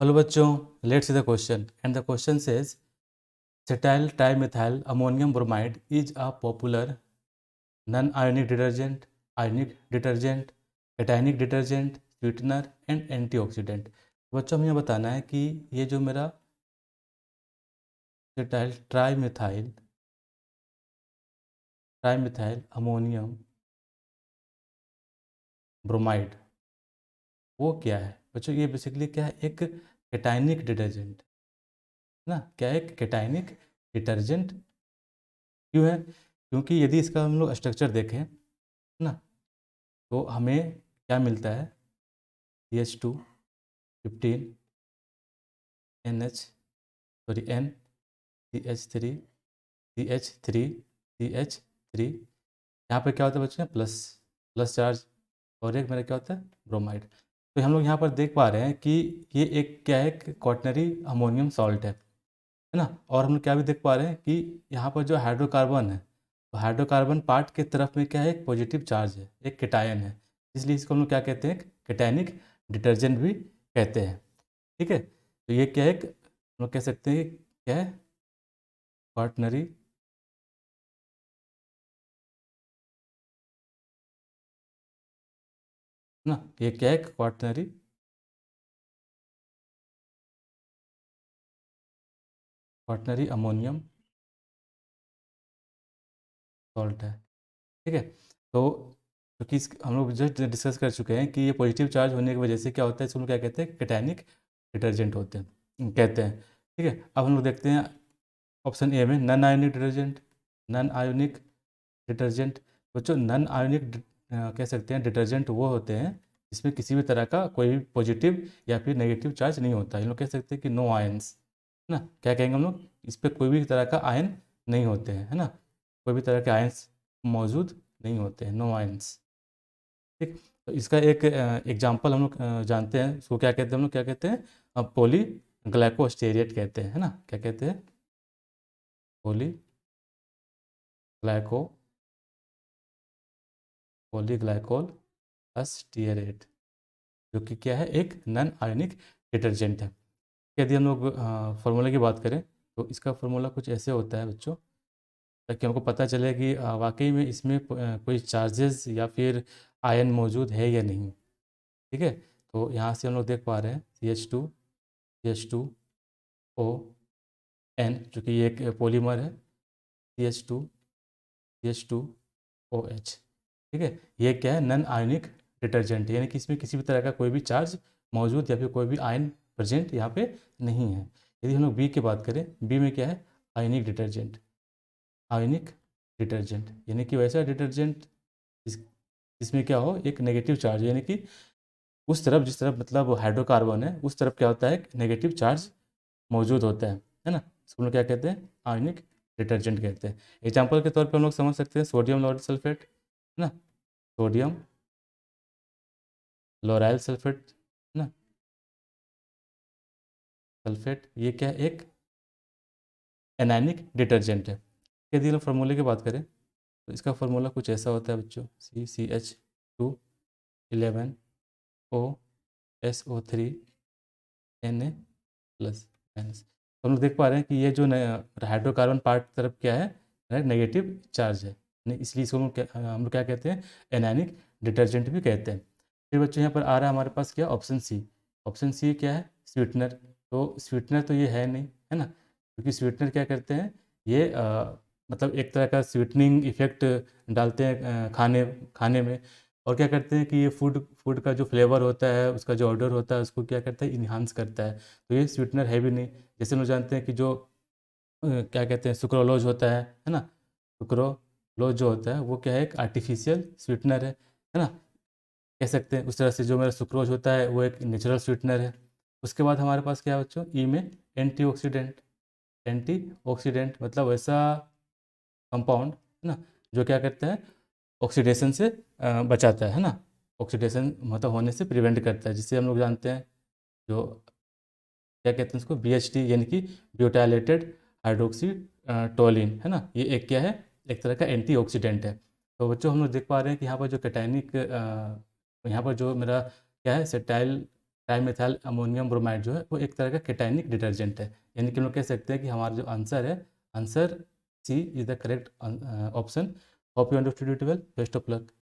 Hello बच्चों, let's see the question and the question says cetyl trimethyl ammonium bromide is a popular non-ionic detergent, ionic detergent, cationic detergent, sweetener and antioxidant। बच्चों हमें यह बताना है कि ये जो मेरा cetyl trimethyl ammonium bromide वो क्या है। बच्चों ये बेसिकली क्या है, एक कैटायनिक डिटर्जेंट ना। क्या है, एक कैटायनिक डिटर्जेंट क्यों है? क्योंकि यदि इसका हम लोग स्ट्रक्चर देखें ना, तो हमें क्या मिलता है, CH2 15 NH sorry N CH3 यहाँ पे क्या होता है बच्चों, प्लस प्लस चार्ज, और एक मेरा क्या होता है, ब्रोमाइड। तो हम लोग यहाँ पर देख पा रहे हैं कि ये एक क्या है, क्वाटनरी अमोनियम सॉल्ट है ना। और हम लोग क्या भी देख पा रहे हैं कि यहाँ पर जो हाइड्रोकार्बन है, तो हाइड्रोकार्बन पार्ट के तरफ में क्या है, एक पॉजिटिव चार्ज है, एक कैटायन है। इसलिए इसको हम लोग क्या कहते हैं, कैटायनिक डिटर्जेंट भी कहते हैं। ठीक है, तो ये क्या है, हम लोग कह सकते हैं कि क्या है, क्वाटनरी ना। ये क्या है, क्वाटनरी अमोनियम सॉल्ट है। ठीक है, तो क्योंकि हम लोग जस्ट डिस्कस कर चुके हैं कि ये पॉजिटिव चार्ज होने की वजह से क्या होता है, इसको हम लोग क्या कहते हैं, कैटायनिक डिटर्जेंट होते हैं कहते हैं। ठीक है, अब हम लोग देखते हैं ऑप्शन ए में non ionic detergent. Non ionic detergent बच्चों, नन आयोनिक कह सकते हैं डिटर्जेंट वो होते हैं जिसमें किसी भी तरह का कोई भी पॉजिटिव या फिर नेगेटिव चार्ज नहीं होता। हम लोग कह सकते हैं कि नो आयंस है ना। क्या कहेंगे हम लोग, इस पर कोई भी तरह का आयन नहीं होते हैं, है ना। कोई भी तरह के आयंस मौजूद नहीं होते हैं, नो आयंस। ठीक, तो इसका एक एग्जाम्पल हम लोग जानते हैं, उसको क्या कहते हैं, हम लोग क्या कहते हैं, पोली ग्लाइकोस्टेरिएट कहते हैं, है ना। क्या कहते हैं, पोली ग्लाइको पॉलीग्लाइकोल अस्टियरेट, जो कि क्या है, एक नॉन आयनिक डिटर्जेंट है। यदि हम लोग फार्मूला की बात करें तो इसका फार्मूला कुछ ऐसे होता है बच्चों, ताकि हमको पता चले कि वाकई में इसमें कोई चार्जेस या फिर आयन मौजूद है या नहीं। ठीक है, तो यहाँ से हम लोग देख पा रहे हैं CH2 जो कि ये एक पॉलीमर है, CH2OH। ठीक है, ये क्या है, नॉन आयनिक डिटर्जेंट, यानी कि इसमें किसी भी तरह का कोई भी चार्ज मौजूद या फिर कोई भी आयन प्रेजेंट यहाँ पे नहीं है। यदि हम लोग बी की बात करें, बी में क्या है, आयनिक डिटर्जेंट। आयनिक डिटर्जेंट यानी कि वैसा डिटर्जेंट जिसमें क्या हो, एक नेगेटिव चार्ज, यानी कि उस तरफ जिस तरफ मतलब हाइड्रोकार्बन है उस तरफ क्या होता है, नेगेटिव चार्ज मौजूद होता है ना। इसको हम लोग क्या कहते हैं, आयनिक डिटर्जेंट कहते हैं। एग्जाम्पल के तौर पर हम लोग समझ सकते हैं सोडियम लॉरेल सल्फेट, है ना। सोडियम लोराइल सल्फेट ना, सल्फेट ये क्या है, एक एनायनिक डिटर्जेंट है। यदि हम फार्मूले की बात करें तो इसका फार्मूला कुछ ऐसा होता है बच्चों, CCH2 11OSO3Na माइनस। तो हम लोग देख पा रहे हैं कि ये जो हाइड्रोकार्बन पार्ट तरफ क्या है, नेगेटिव चार्ज है, इसलिए इसको हम लोग क्या कहते हैं, एनायनिक डिटर्जेंट भी कहते हैं। फिर बच्चों यहाँ पर आ रहा है हमारे पास क्या, ऑप्शन सी। ऑप्शन सी क्या है, स्वीटनर। तो स्वीटनर तो ये है नहीं, है ना, क्योंकि स्वीटनर क्या करते हैं, ये मतलब एक तरह का स्वीटनिंग इफेक्ट डालते हैं खाने खाने में। और क्या करते हैं कि ये फूड फूड का जो फ्लेवर होता है, उसका जो ऑर्डर होता है, उसको क्या करता है, इन्हांस करता है। तो ये स्वीटनर है भी नहीं। जैसे हम लोग जानते हैं कि जो क्या कहते हैं, सुक्रोलोज होता है ना। सुक्रोलोज जो होता है वो क्या है, एक आर्टिफिशियल स्वीटनर है ना, कह सकते हैं। उस तरह से जो मेरा सुक्रोज होता है वो एक नेचुरल स्वीटनर है। उसके बाद हमारे पास क्या है बच्चों, ई में एंटीऑक्सीडेंट। एंटीऑक्सीडेंट मतलब ऐसा कंपाउंड है ना, जो क्या करता है, ऑक्सीडेशन से बचाता है ना। ऑक्सीडेशन मतलब होने से प्रिवेंट करता है, जिससे हम लोग जानते हैं जो क्या कहते हैं उसको, BHT, यानी कि ब्यूटाइलेटेड हाइड्रोक्सी टोलिन, है ना। ये एक क्या है, एक तरह का एंटीऑक्सीडेंट है। तो बच्चों हम लोग देख पा रहे हैं कि यहाँ पर जो कैटायनिक यहाँ पर जो मेरा क्या है, सेटाइल ट्राईमेथाइल अमोनियम ब्रोमाइड जो है वो एक तरह का केटाइनिक डिटर्जेंट है। यानी कि हम लोग कह सकते हैं कि हमारा जो आंसर है, answer C is the correct option. Hope you understood it well. Best of luck.